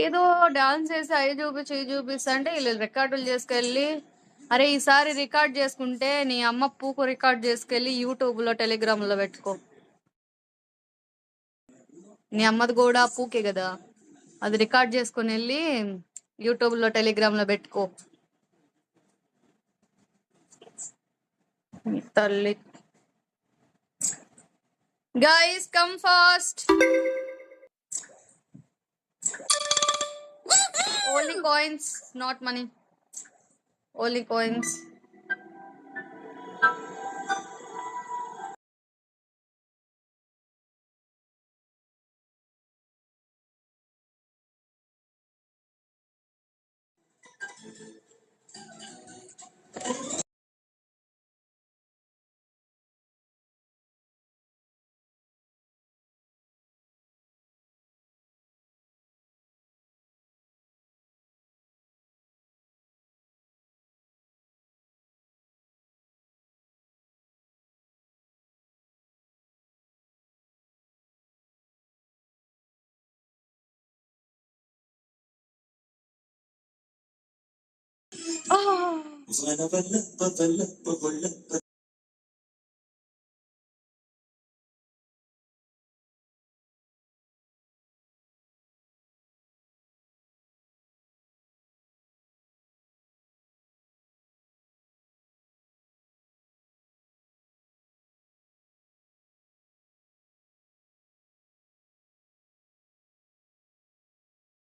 ఏదో డాన్స్ చేసి అవి చూపించి ఇవి చూపిస్తా అంటే వీళ్ళు రికార్డులు చేసుకెళ్ళి, అరే ఈసారి రికార్డ్ చేసుకుంటే నీ అమ్మ పూకు రికార్డ్ చేసుకెళ్ళి యూట్యూబ్ లో టెలిగ్రామ్ లో పెట్టుకో. నీ అమ్మది కూడా పూకే కదా, అది రికార్డ్ చేసుకుని వెళ్ళి యూట్యూబ్ లో టెలిగ్రామ్ లో పెట్టుకో తల్లి. Guys come fast, only coins not money, only coins.